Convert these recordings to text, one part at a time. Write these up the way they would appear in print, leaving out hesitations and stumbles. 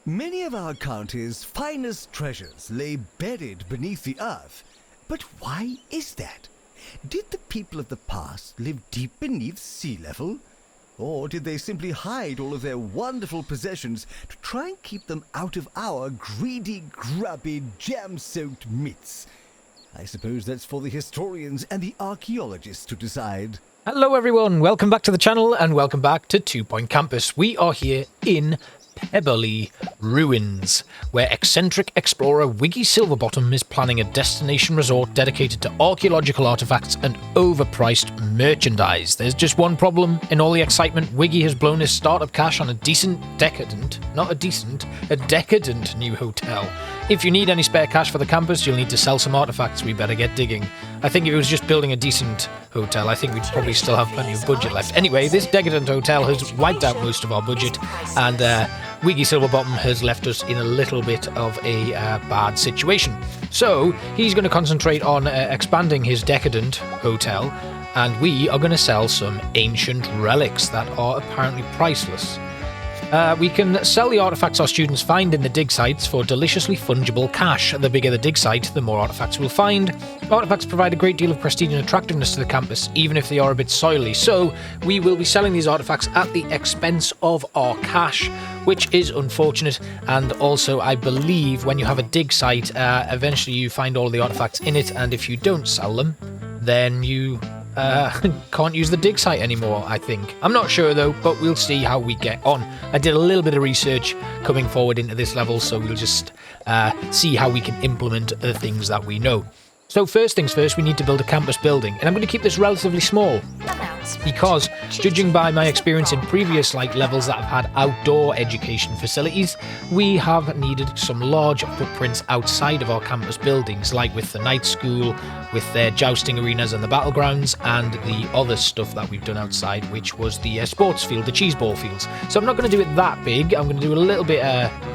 Many of our county's finest treasures lay buried beneath the earth. But why is that? Did the people of the past live deep beneath sea level? Or did they simply hide all of their wonderful possessions to try and keep them out of our greedy, grubby, jam-soaked midst? I suppose that's for the historians and the archaeologists to decide. Hello everyone, welcome back to the channel and welcome back to 2 Point Campus. We are here in Pebberley Ruins, where eccentric explorer Wiggy Silverbottom is planning a destination resort dedicated to archaeological artifacts and overpriced merchandise. There's just one problem. In all the excitement, Wiggy has blown his startup cash on a decadent new hotel. If you need any spare cash for the campus, you'll need to sell some artifacts. We better get digging. I think if it was just building a decent hotel, I think we'd probably still have plenty of budget left. Anyway, this decadent hotel has wiped out most of our budget, and Wiggy Silverbottom has left us in a little bit of a bad situation. So he's going to concentrate on expanding his decadent hotel, and we are going to sell some ancient relics that are apparently priceless. We can sell the artifacts our students find in the dig sites for deliciously fungible cash. The bigger the dig site, the more artifacts we'll find. Artifacts provide a great deal of prestige and attractiveness to the campus, even if they are a bit soily. So we will be selling these artifacts at the expense of our cash, which is unfortunate. And also, I believe when you have a dig site, eventually you find all the artifacts in it, and if you don't sell them, then you can't use the dig site anymore, I think. I'm not sure though, but we'll see how we get on. I did a little bit of research coming forward into this level, so we'll just see how we can implement the things that we know. So first things first, we need to build a campus building, and I'm going to keep this relatively small because, judging by my experience in previous levels that have had outdoor education facilities, we have needed some large footprints outside of our campus buildings, like with the night school, with their jousting arenas and the battlegrounds, and the other stuff that we've done outside, which was the sports field, the cheese ball fields. So I'm not going to do it that big. I'm going to do a little bit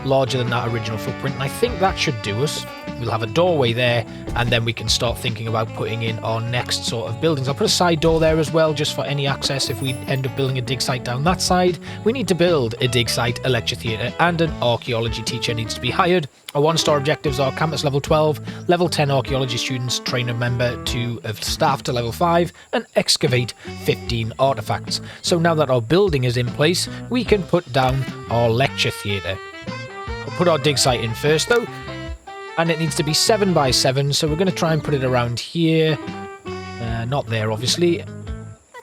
larger than that original footprint, and I think that should do us. We'll have a doorway there, and then we can start thinking about putting in our next sort of buildings. I'll put a side door there as well, just for any access if we end up building a dig site down that side. We need to build a dig site, a lecture theatre, and an archaeology teacher needs to be hired. Our 1-star objectives are campus level 12, level 10 archaeology students, train a member of staff to level 5, and excavate 15 artifacts. So now that our building is in place, we can put down our lecture theatre. We'll put our dig site in first though, and it needs to be 7 by 7, so we're going to try and put it around here. Not there, obviously.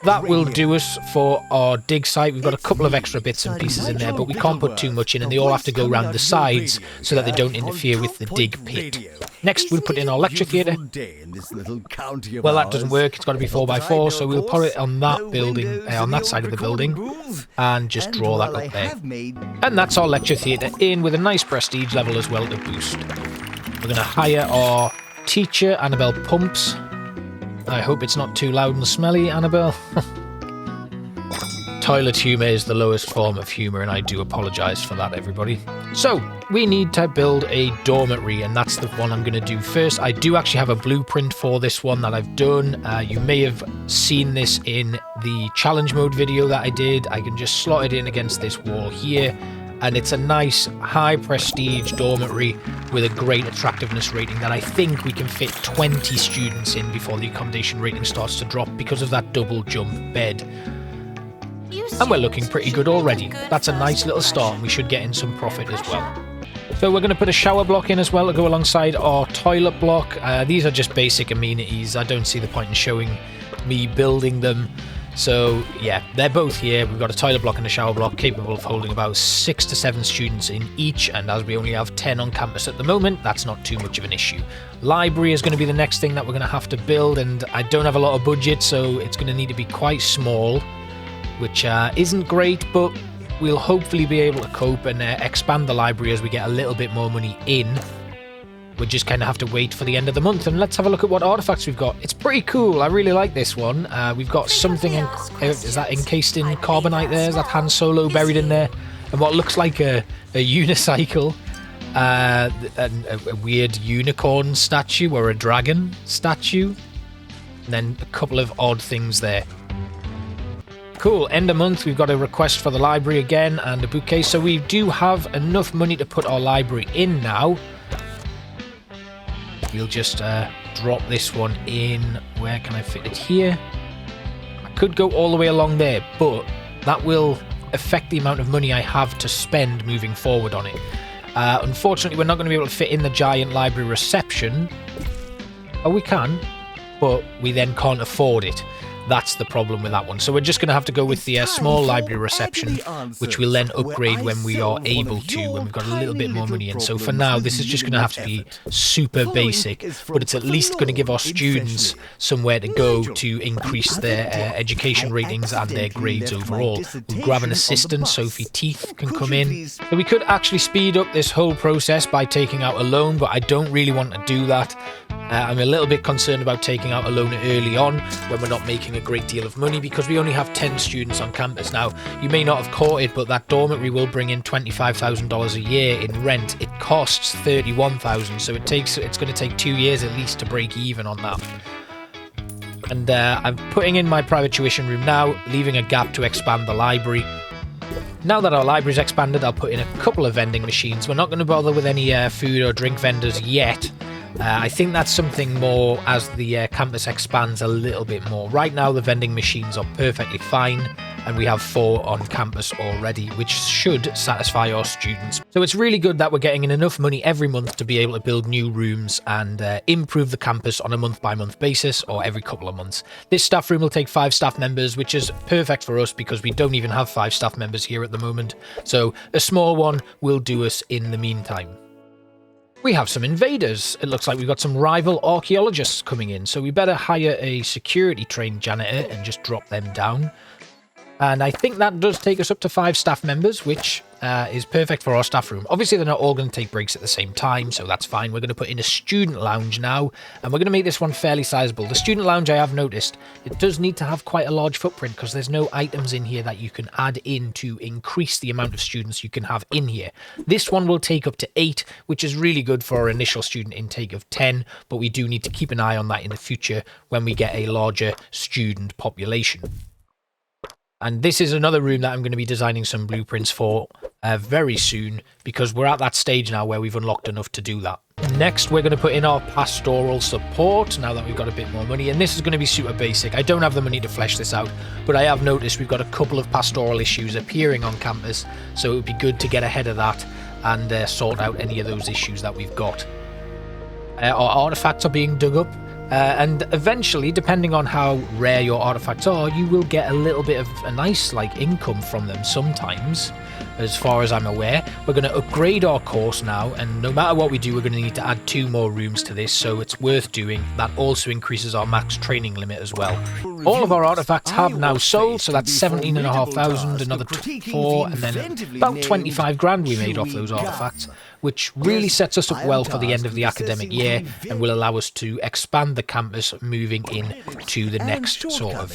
That will do us for our dig site. We've got a couple of extra bits and pieces in there, but we can't put too much in, and they all have to go around the sides so that they don't interfere with the dig pit. Next, we'll put in our lecture theatre. Well, that doesn't work. It's got to be 4 by 4, so we'll put it on that building, on that side of the building, and just draw that up there. And that's our lecture theatre in, with a nice prestige level as well to boost. We're going to hire our teacher, Annabelle Pumps. I hope it's not too loud and smelly, Annabelle. Toilet humour is the lowest form of humour, and I do apologise for that, everybody. So, we need to build a dormitory, and that's the one I'm going to do first. I do actually have a blueprint for this one that I've done. You may have seen this in the challenge mode video that I did. I can just slot it in against this wall here. And it's a nice high prestige dormitory with a great attractiveness rating that I think we can fit 20 students in before the accommodation rating starts to drop because of that double jump bed. And we're looking pretty good already. That's a nice little start, and we should get in some profit as well. So we're going to put a shower block in as well to go alongside our toilet block. These are just basic amenities. I don't see the point in showing me building them. So yeah, they're both here. We've got a toilet block and a shower block capable of holding about 6 to 7 students in each, and as we only have 10 on campus at the moment, that's not too much of an issue. Library is going to be the next thing that we're going to have to build, and I don't have a lot of budget, so it's going to need to be quite small, which isn't great, but we'll hopefully be able to cope and expand the library as we get a little bit more money in. We just kind of have to wait for the end of the month, and let's have a look at what artifacts we've got. It's pretty cool. I really like this one. We've got something, is that encased in carbonite there? Is that Han Solo buried in there? And what looks like a unicycle, a weird unicorn statue or a dragon statue, and then a couple of odd things there. Cool. End of month, we've got a request for the library again and a bookcase. So we do have enough money to put our library in now. We'll just drop this one in. Where can I fit it here? I could go all the way along there, but that will affect the amount of money I have to spend moving forward on it. Unfortunately, we're not going to be able to fit in the giant library reception. Oh, we can, but we then can't afford it. That's the problem with that one. So we're just going to have to go with the small library reception, which we'll then upgrade when we are able to, when we've got a little bit more money in. So for now, this is just going to have to be super basic, but it's at least going to give our students somewhere to go to increase their education ratings and their grades overall. We'll grab an assistant, Sophie Teeth can come in. So we could actually speed up this whole process by taking out a loan, but I don't really want to do that. I'm a little bit concerned about taking out a loan early on when we're not making a great deal of money, because we only have 10 students on campus. Now, you may not have caught it, but that dormitory will bring in $25,000 a year in rent. It costs $31,000, so it's going to take 2 years at least to break even on that. And I'm putting in my private tuition room now, leaving a gap to expand the library. Now that our library's expanded, I'll put in a couple of vending machines. We're not going to bother with any food or drink vendors yet. I think that's something more as the campus expands a little bit more. Right now, the vending machines are perfectly fine, and we have 4 on campus already, which should satisfy our students. So it's really good that we're getting in enough money every month to be able to build new rooms and improve the campus on a month-by-month basis, or every couple of months. This staff room will take 5 staff members, which is perfect for us because we don't even have 5 staff members here at the moment. So a small one will do us in the meantime. We have some invaders. It looks like we've got some rival archaeologists coming in, so we better hire a security-trained janitor and just drop them down. And I think that does take us up to 5 staff members, which is perfect for our staff room. Obviously, they're not all going to take breaks at the same time, so that's fine. We're going to put in a student lounge now, and we're going to make this one fairly sizable. The student lounge, I have noticed, it does need to have quite a large footprint because there's no items in here that you can add in to increase the amount of students you can have in here. This one will take up to 8, which is really good for our initial student intake of 10, but we do need to keep an eye on that in the future when we get a larger student population. And this is another room that I'm going to be designing some blueprints for very soon, because we're at that stage now where we've unlocked enough to do that. Next, we're going to put in our pastoral support now that we've got a bit more money. And this is going to be super basic. I don't have the money to flesh this out, but I have noticed we've got a couple of pastoral issues appearing on campus. So it would be good to get ahead of that and sort out any of those issues that we've got. Our artifacts are being dug up. And eventually, depending on how rare your artifacts are, you will get a little bit of a nice income from them sometimes, as far as I'm aware. We're going to upgrade our course now, and no matter what we do, we're going to need to add 2 more rooms to this, so it's worth doing. That also increases our max training limit as well. All of our artifacts have now sold, so that's 17,500, another 4, and then about 25 grand we made off those artifacts, which really sets us up well for the end of the academic year and will allow us to expand the campus moving in to the next sort of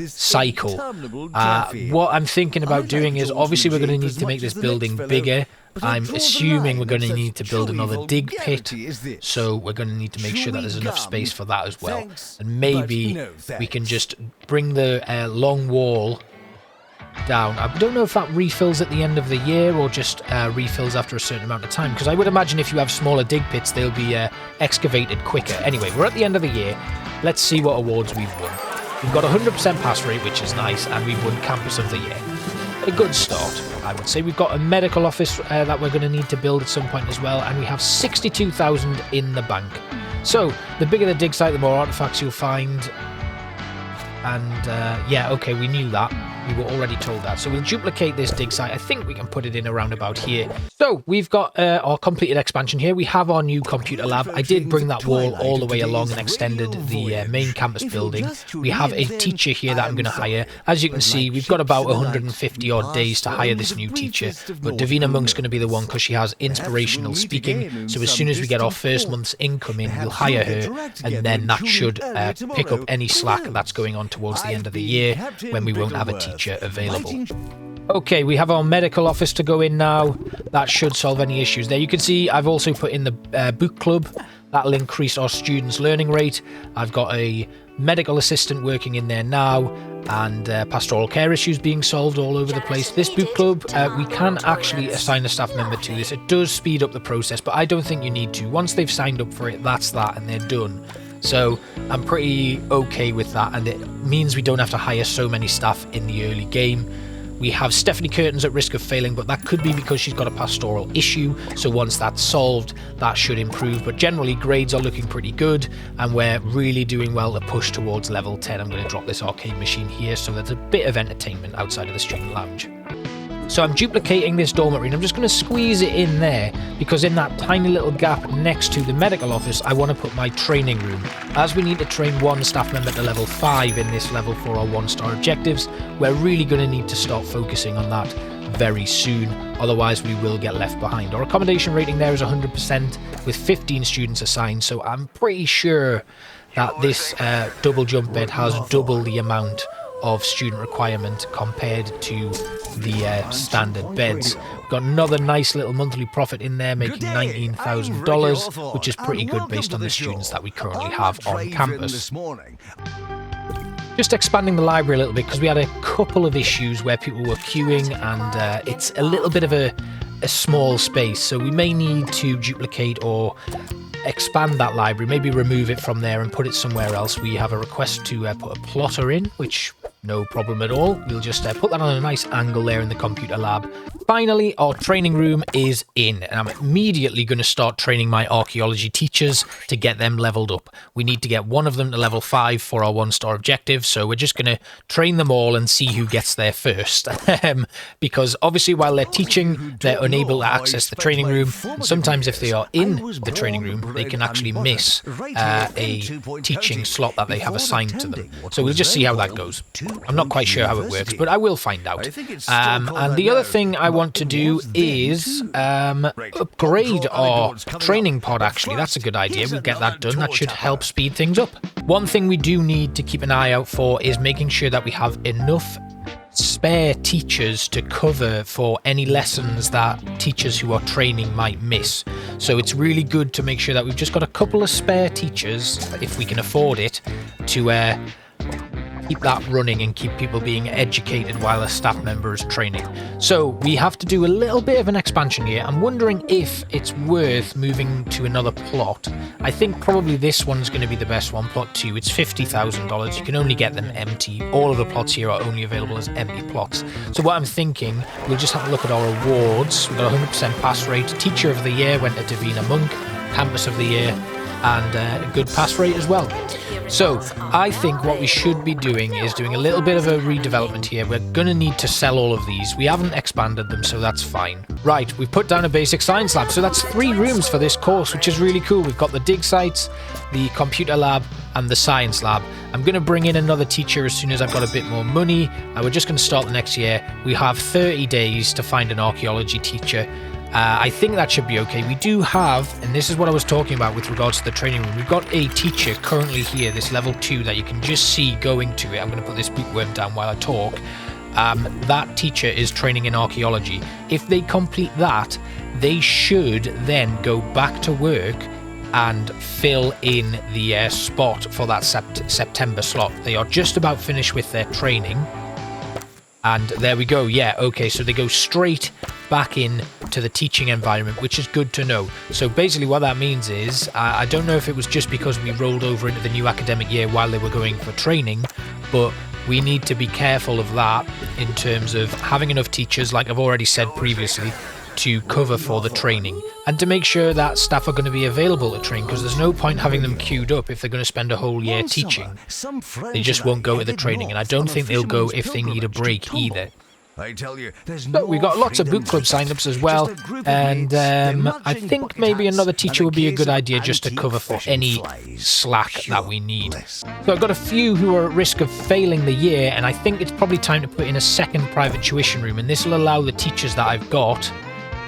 cycle. What I'm thinking about doing is, obviously we're going to need to make this building bigger. I'm assuming we're going to need to build another dig pit, so we're going to need to make sure that there's enough space for that as well. And maybe we can just bring the long wall down. I don't know if that refills at the end of the year or just refills after a certain amount of time, because I would imagine if you have smaller dig pits, they'll be excavated quicker. Anyway, we're at the end of the year. Let's see what awards we've won. We've got 100% pass rate, which is nice, and we've won Campus of the Year. A good start, I would say. We've got a medical office that we're going to need to build at some point as well, and we have 62,000 in the bank. So, the bigger the dig site, the more artifacts you'll find. And, yeah, okay, we knew that. We were already told that. So we'll duplicate this dig site. I think we can put it in around about here. So we've got our completed expansion here. We have our new computer lab. I did bring that wall all the way along and extended the main campus building. We have a teacher here that I'm going to hire. As you can see, we've got about 150 odd days to hire this new teacher. But Davina Monk's going to be the one because she has inspirational speaking. So as soon as we get our first month's income in, we'll hire her. And then that should pick up any slack that's going on towards the end of the year when we won't have a teacher available. Okay, we have our medical office to go in now. That should solve any issues there. You can see I've also put in the book club. That'll increase our students' learning rate. I've got a medical assistant working in there now, and pastoral care issues being solved all over the place. This book club, we can actually assign a staff member to this. It does speed up the process, but I don't think you need to. Once they've signed up for it, that's that, and they're done. So I'm pretty okay with that, and it means we don't have to hire so many staff in the early game. We have Stephanie Curtains at risk of failing, but that could be because she's got a pastoral issue. So once that's solved, that should improve. But generally, grades are looking pretty good, and we're really doing well to push towards level 10. I'm going to drop this arcade machine here, so there's a bit of entertainment outside of the student lounge. So I'm duplicating this dormitory, and I'm just going to squeeze it in there, because in that tiny little gap next to the medical office, I want to put my training room. As we need to train one staff member to level 5 in this level for our 1-star objectives, we're really going to need to start focusing on that very soon, otherwise we will get left behind. Our accommodation rating there is 100% with 15 students assigned, so I'm pretty sure that this double jump bed has double the amount of student requirement compared to the standard beds. We've got another nice little monthly profit in there, making $19,000, which is pretty good based on the students that we currently have on campus. Just expanding the library a little bit, because we had a couple of issues where people were queuing, and it's a little bit of a small space, so we may need to duplicate or expand that library, maybe remove it from there and put it somewhere else. We have a request to put a plotter in, which no problem at all. We'll just put that on a nice angle there in the computer lab. Finally, our training room is in, and I'm immediately going to start training my archaeology teachers to get them leveled up. We need to get one of them to level 5 for our 1-star objective, so we're just going to train them all and see who gets there first. Because obviously while they're teaching, they're unable to access the training room, and sometimes if they are in the training room, they can actually miss a teaching slot that they have assigned to them. So we'll just see how that goes. I'm not quite sure how it works, but I will find out. And the other thing I want to do is upgrade our training pod, actually. That's a good idea. We'll get that done. That should help speed things up. One thing we do need to keep an eye out for is making sure that we have enough spare teachers to cover for any lessons that teachers who are training might miss. So it's really good to make sure that we've just got a couple of spare teachers, if we can afford it, to keep that running and keep people being educated while a staff member is training. So we have to do a little bit of an expansion here. I'm wondering if it's worth moving to another plot. I think probably this one's going to be the best one, plot 2. It's $50,000. You can only get them empty. All of the plots here are only available as empty plots. So what I'm thinking, we'll just have a look at our awards. We've got 100% pass rate. Teacher of the Year went to Davina Monk. Campus of the Year, and a good pass rate as well. So I think what we should be doing is doing a little bit of a redevelopment here. We're going to need to sell all of these. We haven't expanded them, so that's fine. Right, we've put down a basic science lab, so that's 3 rooms for this course, which is really cool. We've got the dig sites, the computer lab, and the science lab. I'm going to bring in another teacher as soon as I've got a bit more money. We're just going to start the next year. We have 30 days to find an archaeology teacher. I think that should be okay. We do have, and this is what I was talking about with regards to the training room, we've got a teacher currently here, this level 2, that you can just see going to it. I'm going to put this bookworm down while I talk. That teacher is training in archaeology. If they complete that, they should then go back to work and fill in the spot for that September slot. They are just about finished with their training. And there we go. Yeah, okay, so they go straight back in to the teaching environment, which is good to know. So basically what that means is, I don't know if it was just because we rolled over into the new academic year while they were going for training, but we need to be careful of that in terms of having enough teachers, like I've already said previously, to cover for the training, and to make sure that staff are going to be available to train, because there's no point having them queued up if they're going to spend a whole year teaching. They just won't go to the training, and I don't think they'll go if they need a break either. I tell you, But we've got lots of book club sign-ups as well, and I think maybe another teacher would be a good idea just to cover for any slack that we need. So I've got a few who are at risk of failing the year, and I think it's probably time to put in a second private tuition room, and this will allow the teachers that I've got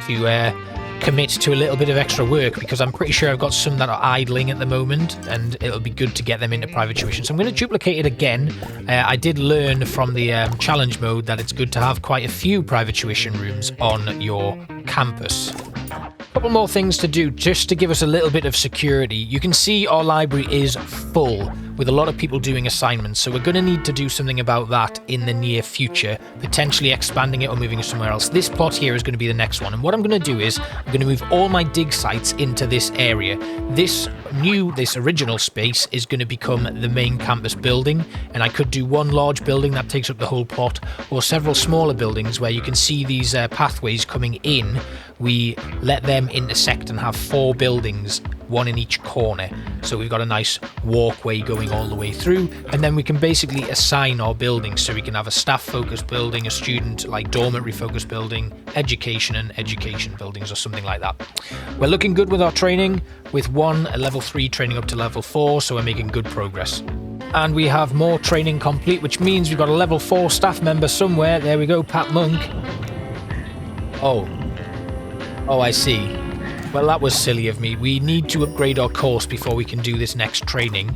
to commit to a little bit of extra work, because I'm pretty sure I've got some that are idling at the moment, and it'll be good to get them into private tuition. So I'm going to duplicate it again. I did learn from the challenge mode that it's good to have quite a few private tuition rooms on your campus. Couple more things to do just to give us a little bit of security. You can see our library is full with a lot of people doing assignments, so we're going to need to do something about that in the near future, potentially expanding it or moving it somewhere else. This plot here is going to be the next one, and what I'm going to do is I'm going to move all my dig sites into this area. This original space is going to become the main campus building, and I could do one large building that takes up the whole plot, or several smaller buildings where you can see these pathways coming in. We let them intersect and have 4 buildings, one in each corner. So we've got a nice walkway going all the way through, and then we can basically assign our buildings. So we can have a staff focused building, a student like dormitory focused building, education and education buildings or something like that. We're looking good with our training, with one level 3 training up to level 4, so we're making good progress. And we have more training complete, which means we've got a level 4 staff member somewhere. There we go, Pat Monk. Oh, I see. Well, that was silly of me. We need to upgrade our course before we can do this next training.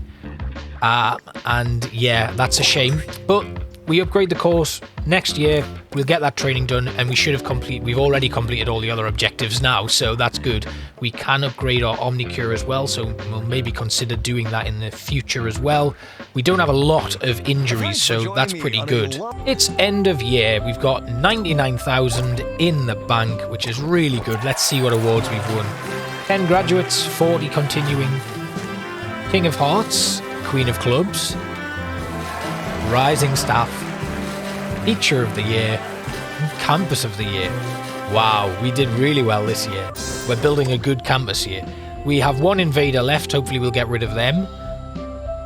And yeah, that's a shame. But we upgrade the course next year. We'll get that training done, and we should have we've already completed all the other objectives now, so that's good. We can upgrade our Omnicure as well, so we'll maybe consider doing that in the future as well. We don't have a lot of injuries, so that's pretty good. It's end of year. We've got 99,000 in the bank, which is really good. Let's see what awards we've won. 10 graduates, 40 continuing. King of Hearts, Queen of Clubs, Rising Staff, Teacher of the Year, and Campus of the Year. Wow, we did really well this year. We're building a good campus here. We have 1 invader left, hopefully we'll get rid of them.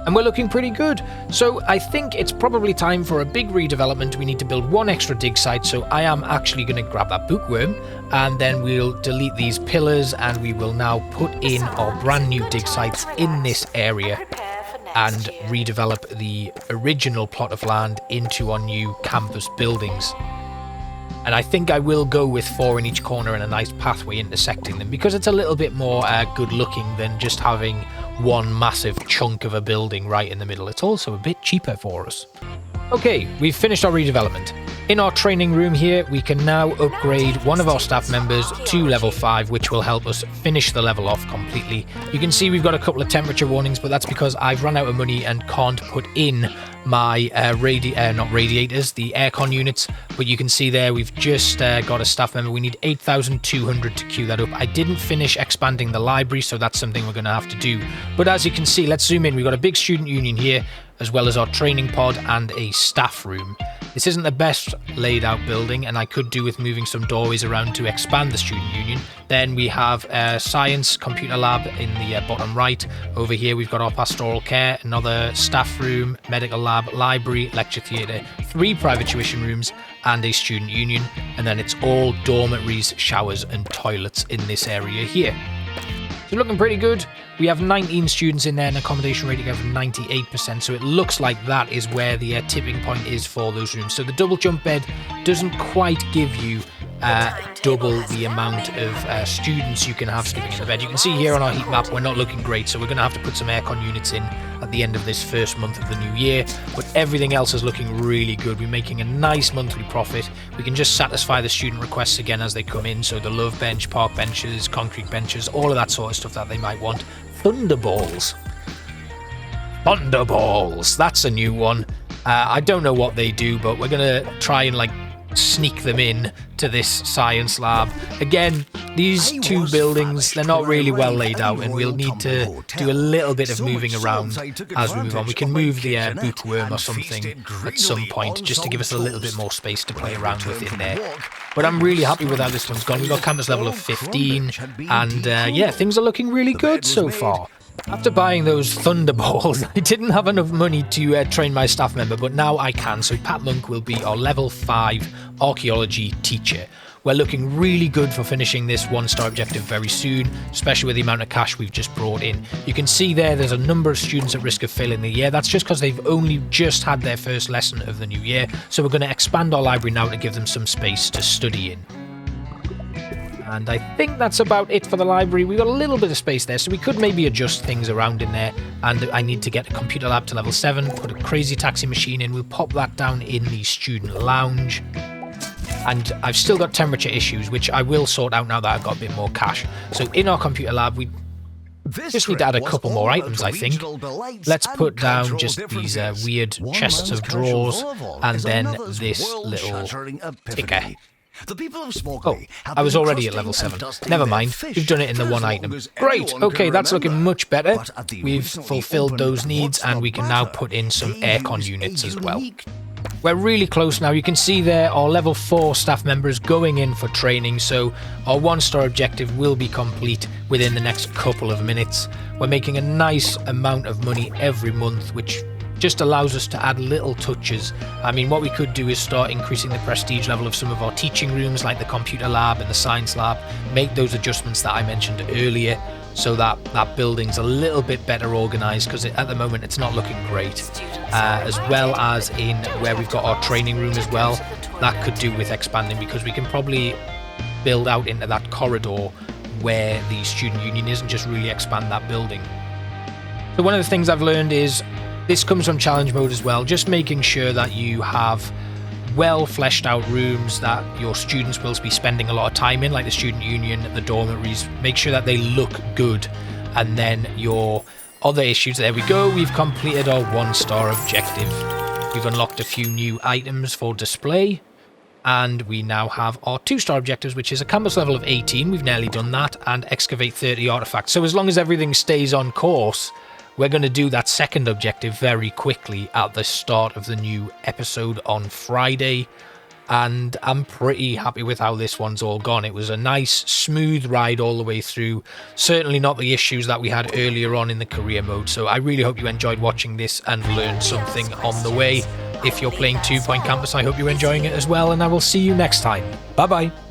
And we're looking pretty good. So I think it's probably time for a big redevelopment. We need to build 1 extra dig site, so I am actually going to grab that bookworm, and then we'll delete these pillars, and we will now put in our brand new dig sites in this area and redevelop the original plot of land into our new campus buildings. And I think I will go with 4 in each corner and a nice pathway intersecting them, because it's a little bit more good looking than just having one massive chunk of a building right in the middle. It's also a bit cheaper for us. Okay, we've finished our redevelopment. In our training room here, we can now upgrade one of our staff members to level 5, which will help us finish the level off completely. You can see we've got a couple of temperature warnings, but that's because I've run out of money and can't put in my not radiators, the aircon units. But you can see there we've just got a staff member. We need 8,200 to queue that up. I didn't finish expanding the library, so that's something we're going to have to do. But as you can see, let's zoom in. We've got a big student union here, as well as our training pod and a staff room. This isn't the best laid out building, and I could do with moving some doorways around to expand the student union. Then we have a science computer lab in the bottom right. Over here we've got our pastoral care, another staff room, medical lab, library, lecture theatre, 3 private tuition rooms and a student union. And then it's all dormitories, showers and toilets in this area here. So looking pretty good. We have 19 students in there, an accommodation rating of 98%, so it looks like that is where the tipping point is for those rooms. So the double jump bed doesn't quite give you double the amount of students you can have sleeping in the bed. You can see here on our heat map we're not looking great, so we're going to have to put some aircon units in at the end of this first month of the new year, but everything else is looking really good. We're making a nice monthly profit. We can just satisfy the student requests again as they come in, so the love bench, park benches, concrete benches, all of that sort of stuff that they might want. Thunderballs. Thunderballs, that's a new one. I don't know what they do, but we're going to try and sneak them in to this science lab. Again, these 2 buildings, they're not really well laid out, and we'll need to do a little bit of moving around as we move on. We can move the bookworm or something at some point, just to give us a little bit more space to play around with in there. But I'm really happy with how this one's gone. We've got campus level of 15, and yeah, things are looking really good so far. After buying those Thunderballs, I didn't have enough money to train my staff member, but now I can, so Pat Monk will be our level 5 archaeology teacher. We're looking really good for finishing this 1-star objective very soon, especially with the amount of cash we've just brought in. You can see there's a number of students at risk of failing the year. That's just because they've only just had their first lesson of the new year, so we're going to expand our library now to give them some space to study in. And I think that's about it for the library. We've got a little bit of space there, so we could maybe adjust things around in there. And I need to get a computer lab to level 7, put a crazy taxi machine in. We'll pop that down in the student lounge. and I've still got temperature issues, which I will sort out now that I've got a bit more cash. So in our computer lab, we just need to add a couple more items, I think. Let's put down just these weird chests of drawers, and then this little ticker. Oh, I was already at level 7. Never mind, we've done it in the one item. Great, okay, that's looking much better. We've fulfilled those needs, and we can now put in some aircon units as well. We're really close now. You can see there our level 4 staff members going in for training, so our 1-star objective will be complete within the next couple of minutes. We're making a nice amount of money every month, which just allows us to add little touches. I mean, what we could do is start increasing the prestige level of some of our teaching rooms, like the computer lab and the science lab, make those adjustments that I mentioned earlier, so that that building's a little bit better organised, because at the moment it's not looking great. As well as in where we've got our training room as well, that could do with expanding, because we can probably build out into that corridor where the student union is and just really expand that building. So one of the things I've learned is, this comes from challenge mode as well, just making sure that you have well fleshed out rooms that your students will be spending a lot of time in, like the student union, the dormitories. Make sure that they look good. And then your other issues, there we go, we've completed our 1-star objective. We've unlocked a few new items for display, and we now have our 2-star objectives, which is a campus level of 18, we've nearly done that, and excavate 30 artifacts. So as long as everything stays on course, we're going to do that second objective very quickly at the start of the new episode on Friday, and I'm pretty happy with how this one's all gone. It was a nice, smooth ride all the way through. Certainly not the issues that we had earlier on in the career mode, so I really hope you enjoyed watching this and learned something on the way. If you're playing 2 Point Campus, I hope you're enjoying it as well, and I will see you next time. Bye-bye.